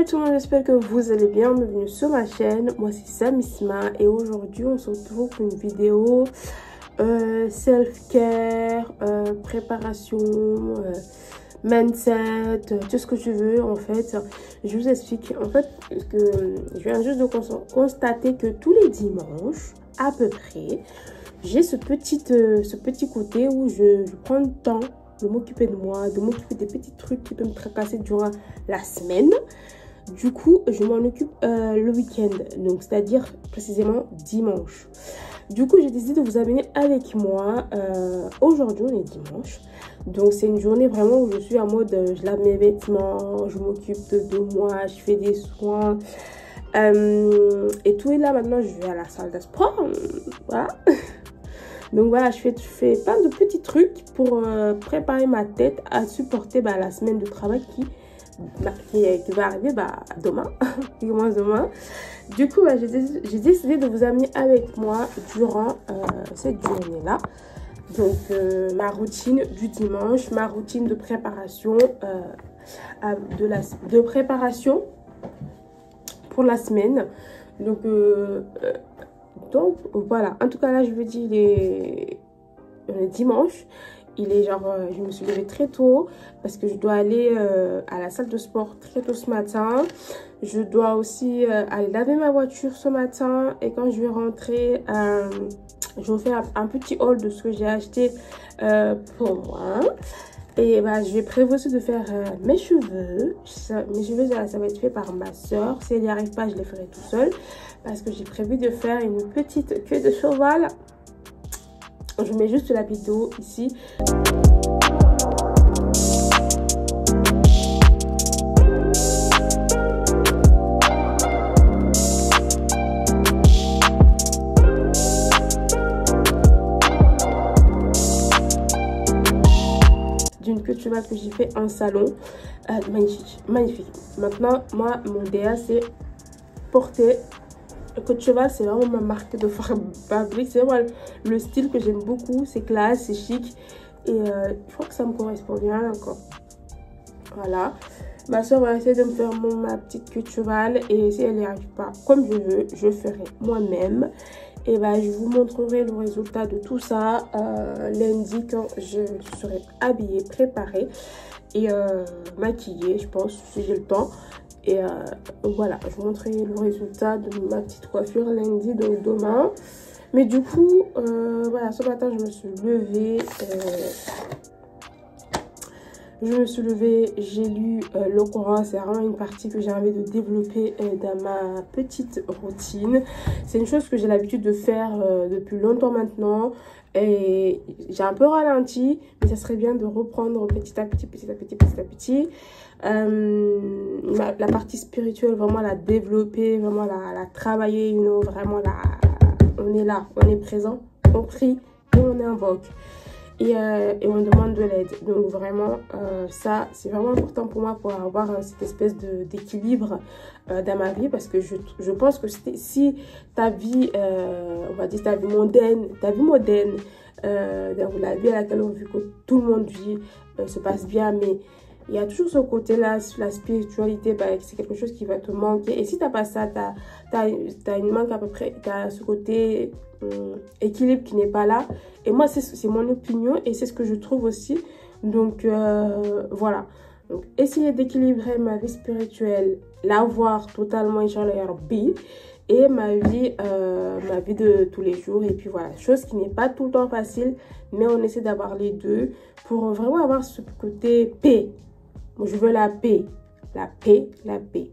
Salut tout le monde, j'espère que vous allez bien. Bienvenue sur ma chaîne. Moi c'est Samissima et aujourd'hui on se retrouve pour une vidéo self-care, préparation, mindset, tout ce que tu veux en fait. Je vous explique en fait que je viens juste de constater que tous les dimanches à peu près j'ai ce petit côté où je prends le temps de m'occuper de moi, de m'occuper des petits trucs qui peuvent me tracasser durant la semaine. Du coup, je m'en occupe le week-end, donc c'est-à-dire précisément dimanche. Du coup, j'ai décidé de vous amener avec moi. Aujourd'hui, on est dimanche. Donc, c'est une journée vraiment où je suis en mode, je lave mes vêtements, je m'occupe de moi, je fais des soins. Et tout est là maintenant, je vais à la salle de sport. Voilà. Donc voilà, je fais plein de petits trucs pour préparer ma tête à supporter la semaine de travail qui va arriver demain, qui commence demain. Du coup, j'ai décidé de vous amener avec moi durant cette journée-là. Donc, ma routine du dimanche, ma routine de préparation, de préparation pour la semaine. Donc voilà, en tout cas là je vous dis, il est dimanche, il est genre, je me suis levée très tôt parce que je dois aller à la salle de sport très tôt ce matin. Je dois aussi aller laver ma voiture ce matin et quand je vais rentrer, je vais faire un petit haul de ce que j'ai acheté pour moi. Et je vais prévoir aussi de faire mes cheveux. Mes cheveux, ça va être fait par ma soeur. Si elle n'y arrive pas, je les ferai tout seul. Parce que j'ai prévu de faire une petite queue de cheval. Je mets juste la vidéo ici. D'une queue de cheval que j'ai fait en salon. Magnifique, magnifique. Maintenant, moi, mon DA, c'est porter. Le queue de cheval, c'est vraiment ma marque de fabrique. C'est vraiment le style que j'aime beaucoup. C'est classe, c'est chic. Et je crois que ça me correspond bien encore. Voilà. Ma soeur va essayer de me faire ma petite queue de cheval. Et si elle n'y arrive pas comme je veux, je ferai moi-même. Et je vous montrerai le résultat de tout ça lundi quand je serai habillée, préparée et maquillée, je pense, si j'ai le temps. Et voilà, je vous montrerai le résultat de ma petite coiffure lundi, donc demain. Mais du coup, voilà, ce matin, je me suis levée. J'ai lu le Coran. C'est vraiment une partie que j'ai envie de développer dans ma petite routine. C'est une chose que j'ai l'habitude de faire depuis longtemps maintenant. Et j'ai un peu ralenti, mais ça serait bien de reprendre petit à petit. La partie spirituelle, vraiment la développer, vraiment la travailler, vraiment on est là, on est présent, on prie et on invoque. Et on demande de l'aide. Donc vraiment, ça, c'est vraiment important pour moi pour avoir cette espèce d'équilibre dans ma vie. Parce que je pense que si ta vie, on va dire ta vie mondaine, dans la vie à laquelle on vit que tout le monde vit, se passe bien, mais il y a toujours ce côté-là, la spiritualité, c'est quelque chose qui va te manquer. Et si tu n'as pas ça, tu as une manque à peu près, tu as ce côté équilibre qui n'est pas là. Et moi, c'est mon opinion et c'est ce que je trouve aussi. Donc, voilà. Donc, essayer d'équilibrer ma vie spirituelle, l'avoir totalement, Inch'Allah Rabbi, et ma vie de tous les jours. Et puis voilà, chose qui n'est pas tout le temps facile, mais on essaie d'avoir les deux pour vraiment avoir ce côté paix. Moi, je veux la paix. La paix, la paix.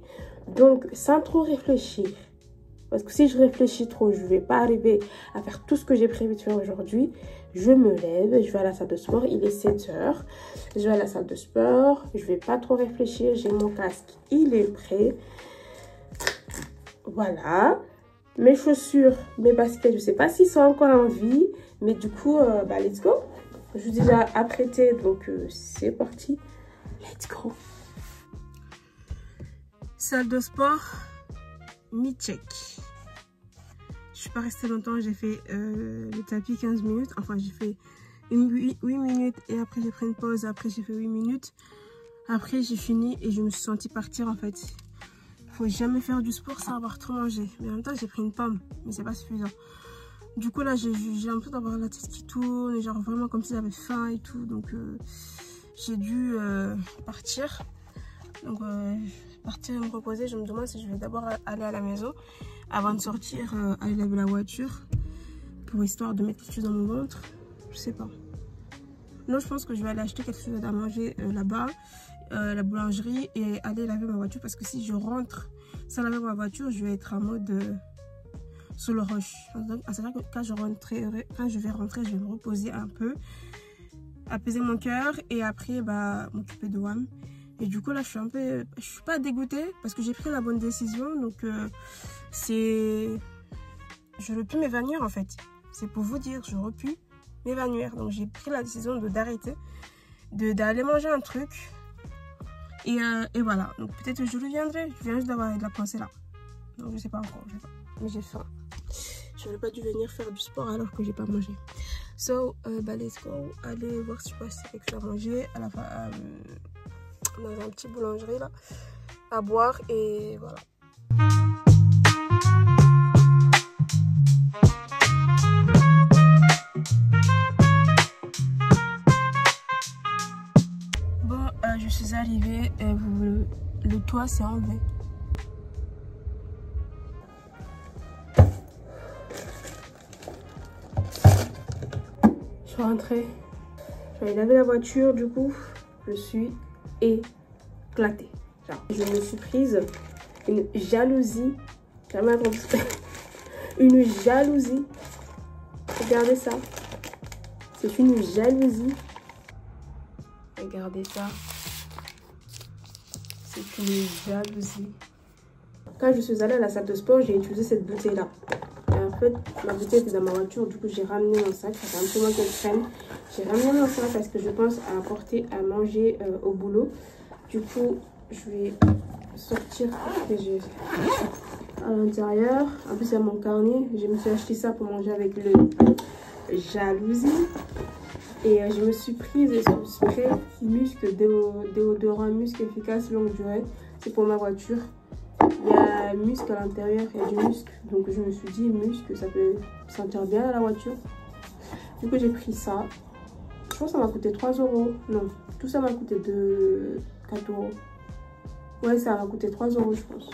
Donc, sans trop réfléchir. Parce que si je réfléchis trop, je ne vais pas arriver à faire tout ce que j'ai prévu de faire aujourd'hui. Je me lève, je vais à la salle de sport. Il est 7 h. Je vais à la salle de sport. Je ne vais pas trop réfléchir. J'ai mon casque. Il est prêt. Voilà. Mes chaussures, mes baskets, je ne sais pas s'ils sont encore en vie. Mais du coup, let's go. Je suis déjà apprêtée. Donc, c'est parti. Let's go. Salle de sport. Mi-check. Je suis pas restée longtemps, j'ai fait le tapis 15 minutes. Enfin, j'ai fait 8 minutes et après j'ai pris une pause. Après, j'ai fait 8 minutes. Après, j'ai fini et je me suis sentie partir en fait. faut jamais faire du sport sans avoir trop mangé. Mais en même temps, j'ai pris une pomme, mais c'est pas suffisant. Du coup, là, j'ai l'impression d'avoir la tête qui tourne, et genre vraiment comme si j'avais faim et tout. Donc, j'ai dû partir. Donc, partir et me reposer. Je me demande si je vais d'abord aller à la maison avant de sortir, aller laver la voiture pour histoire de mettre quelque chose dans mon ventre. Je sais pas. Non, je pense que je vais aller acheter quelque chose à manger là-bas, la boulangerie, et aller laver ma voiture parce que si je rentre sans laver ma voiture, je vais être en mode sur le rush. Donc, c'est vrai que quand je vais rentrer, je vais me reposer un peu, apaiser mon cœur et après m'occuper de WAM. Et du coup là, je suis pas dégoûtée parce que j'ai pris la bonne décision. Donc je veux plus m'évanouir en fait. C'est pour vous dire, je veux plus m'évanouir. Donc j'ai pris la décision d'arrêter, d'aller manger un truc. Et voilà. Donc peut-être que je reviendrai. Je viens juste d'avoir de la pensée là. Donc je sais pas encore. Je sais pas. Mais j'ai faim. Je n'aurais pas dû venir faire du sport alors que j'ai pas mangé. So, let's go. Allez voir si je peux acheter quelque chose à manger à la fin, dans un petit boulangerie là, à boire et voilà. Bon, je suis arrivée et le toit s'est enlevé. Je suis rentrée, j'allais laver la voiture, du coup je suis éclatée. Genre, je me suis prise une jalousie, jamais entendu ça. Une jalousie. Regardez ça, c'est une jalousie. Regardez ça, c'est une jalousie. Quand je suis allée à la salle de sport, j'ai utilisé cette bouteille là. En fait, ma bouteille était dans ma voiture, du coup j'ai ramené mon sac. C'est un peu moi qu'elle traîne. J'ai ramené mon sac parce que je pense à apporter à manger au boulot. Du coup, je vais sortir ce que j'ai à l'intérieur. En plus, il y a mon carnet. Je me suis acheté ça pour manger avec le jalousie. Et je me suis prise ce spray muscle, déodorant muscle efficace longue durée. C'est pour ma voiture. Il y a muscle à l'intérieur, il y a du muscle. Donc je me suis dit, muscle, ça peut sentir bien à la voiture. Du coup, j'ai pris ça. Je pense que ça m'a coûté 3 €. Non, tout ça m'a coûté 4 €. Ouais, ça m'a coûté 3 € je pense.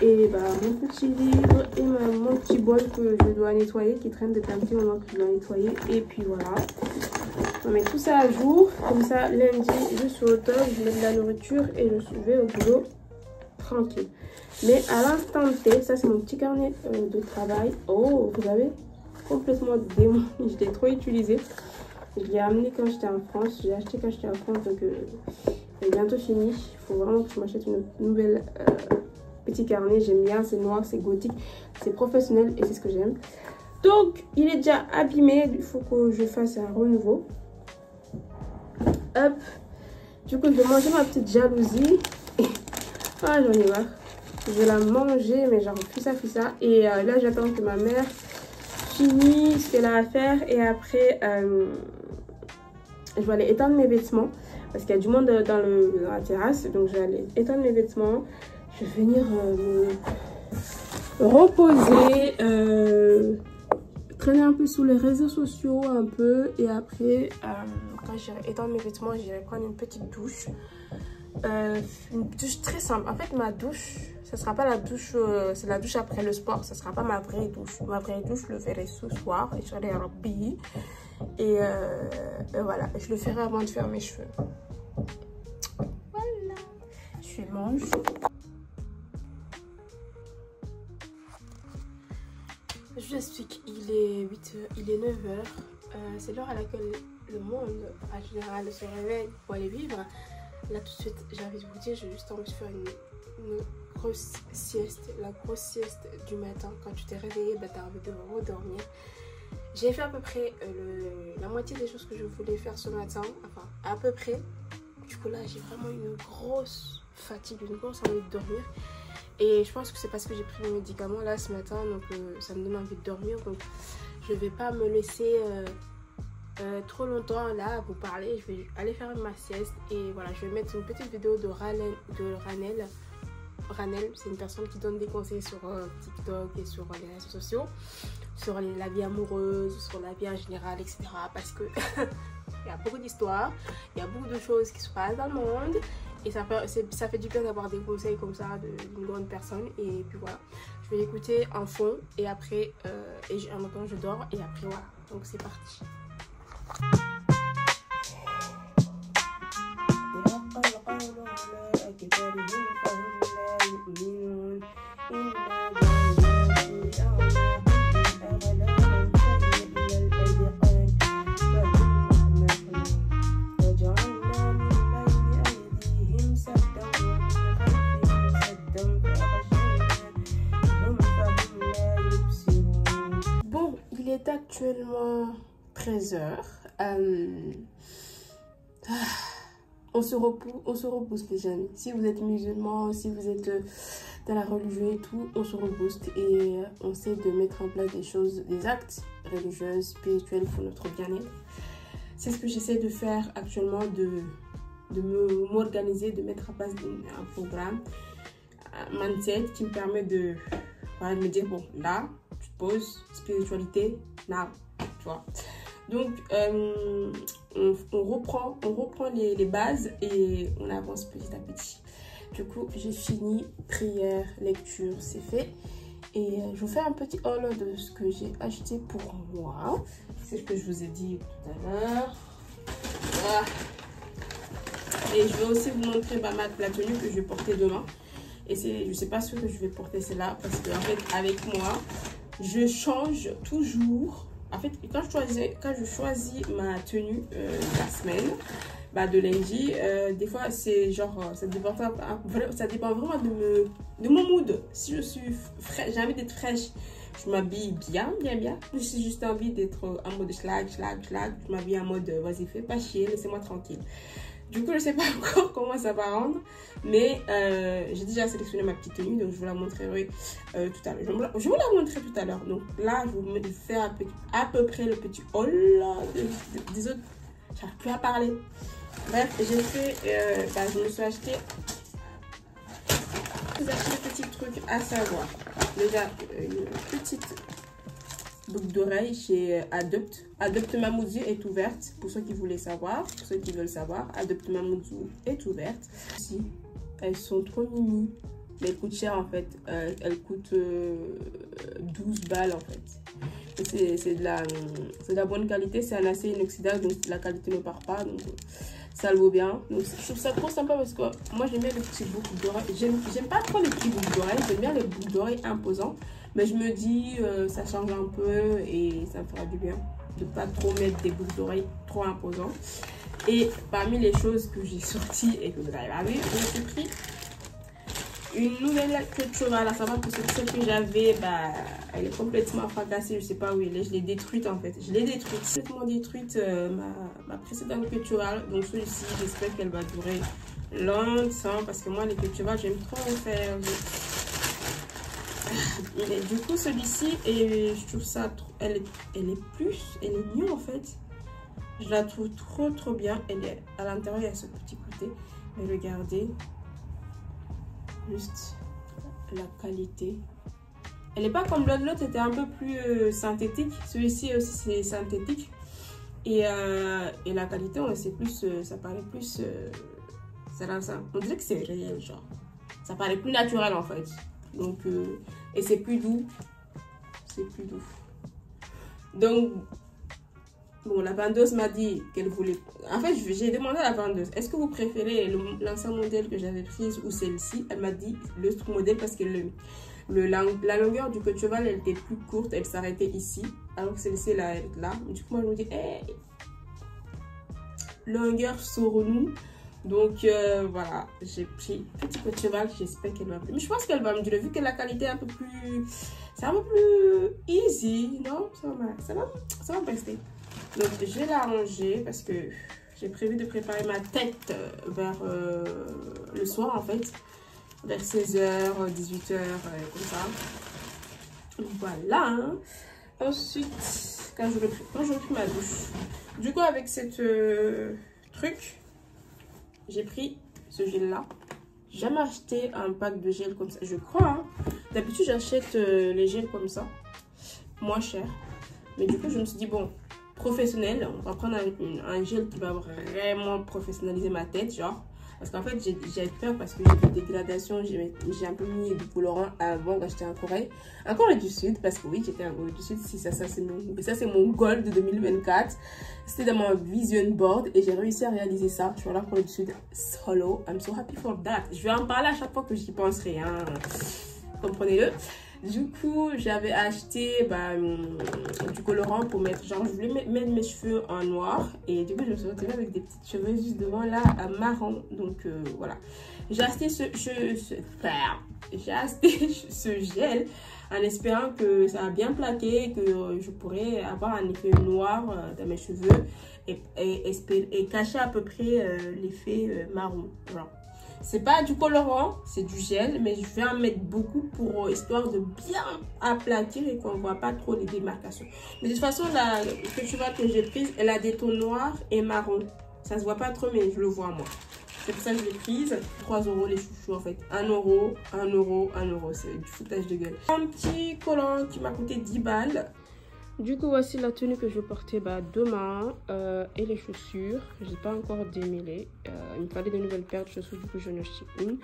Et mon petit livre et mon petit bol que je dois nettoyer, qui traîne depuis un petit moment que je dois nettoyer. Et puis voilà. On met tout ça à jour. Comme ça, lundi, je suis au top, je mets de la nourriture et je vais au boulot tranquille. Mais à l'instant T, ça c'est mon petit carnet de travail. Oh, vous avez complètement démoli. Je l'ai trop utilisé. Je l'ai amené quand j'étais en France. Je l'ai acheté quand j'étais en France. Donc, il est bientôt fini. Il faut vraiment que je m'achète une nouvelle petit carnet. J'aime bien. C'est noir, c'est gothique, c'est professionnel et c'est ce que j'aime. Donc, il est déjà abîmé. Il faut que je fasse un renouveau. Hop. Du coup, je vais manger ma petite jalousie. Ah, j'en ai marre. Je vais la manger, mais genre plus ça. Et là, j'attends que ma mère finisse ce qu'elle a à faire. Et après, je vais aller étendre mes vêtements. Parce qu'il y a du monde dans la terrasse. Donc, je vais aller étendre mes vêtements. Je vais venir me reposer. Traîner un peu sur les réseaux sociaux. Un peu. Et après, quand j'irai étendre mes vêtements, j'irai prendre une petite douche. Une douche très simple. En fait, ma douche, ça sera pas la douche, c'est la douche après le sport. Ça sera pas ma vraie douche. Ma vraie douche, je le ferai ce soir. Et je serai rhabillée. Et voilà, je le ferai avant de faire mes cheveux. Voilà. Je mange. Je vous explique, il est 9h. C'est l'heure à laquelle le monde, en général, se réveille pour aller vivre. Là tout de suite, j'ai envie de vous dire, j'ai juste envie de faire une grosse sieste, la grosse sieste du matin. Quand tu t'es réveillé, tu as envie de redormir. J'ai fait à peu près la moitié des choses que je voulais faire ce matin, enfin à peu près. Du coup là, j'ai vraiment une grosse fatigue, une grosse envie de dormir. Et je pense que c'est parce que j'ai pris mes médicaments là ce matin, donc ça me donne envie de dormir. Donc je vais pas me laisser trop longtemps là à vous parler. Je vais aller faire ma sieste et voilà, je vais mettre une petite vidéo de Ranel Ranel, c'est une personne qui donne des conseils sur TikTok et sur les réseaux sociaux, sur la vie amoureuse, sur la vie en général, etc. Parce que il y a beaucoup d'histoires, il y a beaucoup de choses qui se passent dans le monde et ça fait du bien d'avoir des conseils comme ça d'une grande personne. Et puis voilà, je vais écouter en fond et après, en même temps je dors et après voilà, donc c'est parti. Bon, il est actuellement 13 h. On se repousse les jeunes. Si vous êtes musulmans, si vous êtes dans la religion et tout, on se repousse et on essaie de mettre en place des choses, des actes religieux, spirituels pour notre bien-être. C'est ce que j'essaie de faire actuellement, de m'organiser, de mettre en place un programme, un mindset qui me permet de me dire, bon, là, tu te poses, spiritualité, là, tu vois. Donc, on reprend les bases et on avance petit à petit. Du coup, j'ai fini, prière, lecture, c'est fait. Et je vous fais un petit haul de ce que j'ai acheté pour moi. C'est ce que je vous ai dit tout à l'heure. Voilà. Et je vais aussi vous montrer la tenue que je vais porter demain. Et je ne sais pas ce que je vais porter celle-là parce qu'en fait, avec moi, je change toujours. En fait, quand je choisis ma tenue la semaine, de lundi, des fois, c'est genre, ça dépend vraiment de mon mood. Si je suis fraîche, j'ai envie d'être fraîche, je m'habille bien. Si j'ai juste envie d'être en mode schlag, je m'habille en mode, vas-y, fais pas chier, laissez-moi tranquille. Du coup, je ne sais pas encore comment ça va rendre, mais j'ai déjà sélectionné ma petite tenue, donc je vous la montrerai tout à l'heure. Je vous la montrerai tout à l'heure. Donc là, je vais vous faire à peu près le petit haul des autres. J'arrive plus à parler. Bref, j'ai fait, je me suis acheté des petits trucs à savoir. Déjà, une petite boucle d'oreille chez Adopt. Adopt Mamoudzou est ouverte pour ceux qui voulaient savoir, pour ceux qui veulent savoir. Adopt Mamoudzou est ouverte. Si, elles sont trop mini, mais elles coûtent cher en fait. Elles coûtent 12 balles en fait. C'est de la bonne qualité, c'est un acier inoxydable, donc la qualité ne part pas, donc ça le vaut bien. Donc je trouve ça trop sympa parce que moi j'aime bien les petits boucles d'oreilles. J'aime pas trop les petits boucles d'oreilles, j'aime bien les boucles d'oreilles imposants. Mais je me dis, ça change un peu et ça me fera du bien de pas trop mettre des boucles d'oreilles trop imposantes. Et parmi les choses que j'ai sorties et que vous avez vu, j'ai pris une nouvelle queue de cheval, à savoir que celle que j'avais, elle est complètement fracassée, je sais pas où elle est, je l'ai détruite en fait. Je l'ai détruite, complètement détruite ma précédente queue de cheval. Donc celui-ci, j'espère qu'elle va durer longtemps parce que moi les queues de cheval, j'aime trop en faire. Et du coup celui-ci, et je trouve ça elle est mieux en fait. Je la trouve trop bien. Elle est à l'intérieur, il y a ce petit côté, mais regardez juste la qualité. Elle n'est pas comme l'autre était un peu plus synthétique. Celui-ci aussi c'est synthétique et la qualité c'est plus ça paraît plus on dirait que c'est réel, genre ça paraît plus naturel en fait. Donc et c'est plus doux, donc bon, la vendeuse m'a dit qu'elle voulait, en fait j'ai demandé à la vendeuse, est-ce que vous préférez l'ancien modèle que j'avais prise ou celle-ci? Elle m'a dit l'autre modèle parce que la longueur du queue de cheval elle était plus courte, elle s'arrêtait ici, alors que celle-ci elle est là. Du coup moi je me dis longueur sur nous. Donc voilà, j'ai pris petit queue de cheval, j'espère qu'elle va me plaire. Mais je pense qu'elle va me durer vu que la qualité est un peu plus, c'est un peu plus easy, non? Ça va me rester. Donc je vais la ranger parce que j'ai prévu de préparer ma tête vers le soir en fait, vers 16h, 18h, comme ça. Voilà. Hein. Ensuite, quand j'aurai pris ma douche, du coup avec cette truc, j'ai pris ce gel là. J'ai jamais acheté un pack de gel comme ça, je crois. Hein. D'habitude, j'achète les gels comme ça, moins cher. Mais du coup, je me suis dit, bon, professionnel, on va prendre un gel qui va vraiment professionnaliser ma tête, genre. Parce qu'en fait, j'ai peur parce que j'ai des dégradations. J'ai un peu mis du colorant avant quand j'étais en Corée du Sud. Parce que oui, j'étais en Corée du Sud. Ça c'est mon goal de 2024. C'était dans mon vision board et j'ai réussi à réaliser ça. Je suis allée en Corée du Sud solo. I'm so happy for that. Je vais en parler à chaque fois que j'y penserai. Hein. Comprenez-le. Du coup, j'avais acheté du colorant pour mettre, genre je voulais mettre mes cheveux en noir. Et du coup, je me suis retrouvée avec des petites cheveux juste devant là, marron. Donc voilà. J'ai acheté ce gel en espérant que ça va bien plaquer, que je pourrais avoir un effet noir dans mes cheveux et cacher à peu près l'effet marron. Genre. C'est pas du colorant, c'est du gel, mais je vais en mettre beaucoup pour histoire de bien aplatir et qu'on ne voit pas trop les démarcations. Mais de toute façon, la que tu vois que j'ai prise, elle a des tons noirs et marron. Ça se voit pas trop, mais je le vois moi. C'est pour ça que je l'ai prise. 3 € les chouchous en fait. 1 €, 1 €, 1 €. C'est du foutage de gueule. Un petit collant qui m'a coûté 10 balles. Du coup, voici la tenue que je vais porter demain et les chaussures. Je n'ai pas encore démêlé. Il me fallait de nouvelles paires de chaussures, du coup j'en ai acheté une.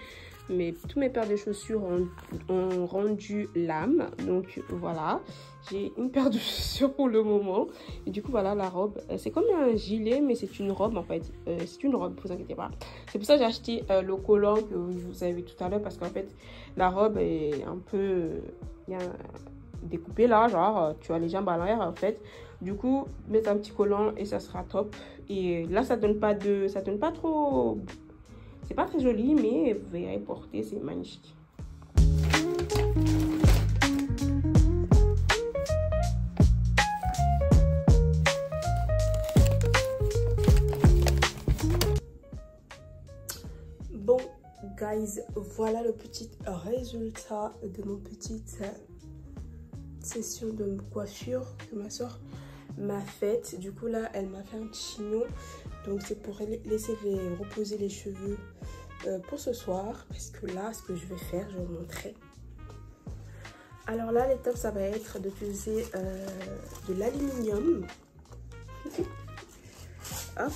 Mais tous mes paires de chaussures ont rendu l'âme. Donc voilà, j'ai une paire de chaussures pour le moment. Et du coup voilà la robe. C'est comme un gilet, mais c'est une robe en fait. C'est une robe, ne vous inquiétez pas. C'est pour ça que j'ai acheté le collant que je vous avais vu tout à l'heure. Parce qu'en fait, la robe est un peu... découpé là, genre tu as les jambes à l'arrière en fait. Du coup, mettre un petit collant et ça sera top. Et là, ça donne pas trop, c'est pas très joli, mais vous verrez porter, c'est magnifique. Bon, guys, voilà le petit résultat de mon petite session de coiffure que ma soeur m'a faite. Du coup là elle m'a fait un petit chignon, donc c'est pour laisser reposer les cheveux pour ce soir, parce que là ce que je vais faire, je vais vous montrer. Alors là l'étape ça va être d'utiliser de l'aluminium. Hop,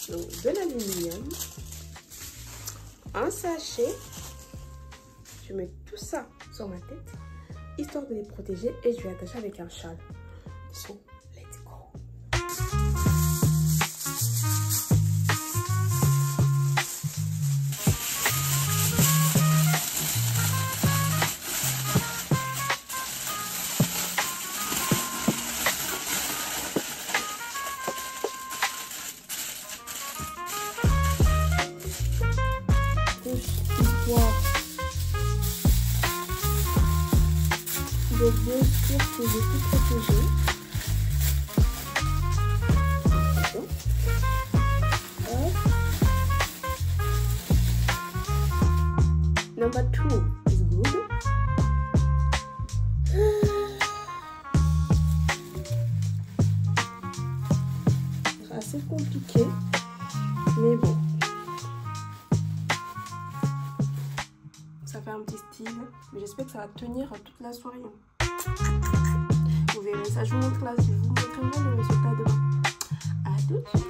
donc de l'aluminium, un sachet, je mets tout ça sur ma tête histoire de les protéger et je vais attacher avec un châle. So, let's go. De bien sûr que j'ai tout protégé. Number 2 is good. C'est assez compliqué, mais bon. Ça fait un petit style, mais j'espère que ça va tenir toute la soirée. Vous verrez ça, je vous montrerai le résultat demain. À tout de suite.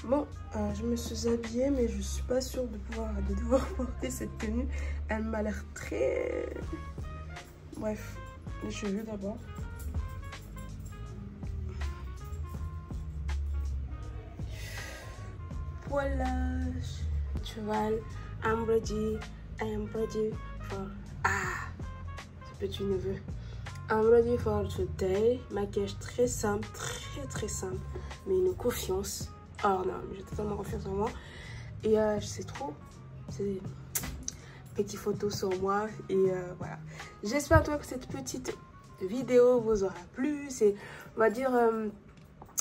Bon, je me suis habillée, mais je suis pas sûre de devoir porter cette tenue. Elle m'a l'air très... Bref, les cheveux d'abord. Voilà, cheval, I'm ready for... Ah, ce petit neveu. I'm ready for today. Maquillage très simple, très simple, mais une confiance. Oh non, j'ai totalement confiance en moi. Et c'est trop, c'est petite photo sur moi. Et voilà. J'espère que cette petite vidéo vous aura plu. C'est, on va dire,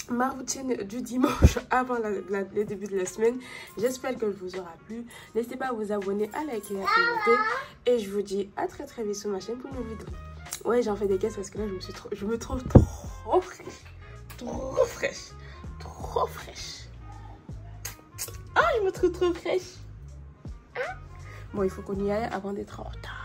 ma routine du dimanche avant le début de la semaine. J'espère qu'elle vous aura plu. N'hésitez pas à vous abonner, à liker, à commenter. Et je vous dis à très vite sur ma chaîne pour une nouvelle vidéo. Ouais, j'en fais des caisses parce que là, je me trouve trop fraîche. Trop fraîche. Ah, je me trouve trop fraîche. Bon, il faut qu'on y aille avant d'être en retard.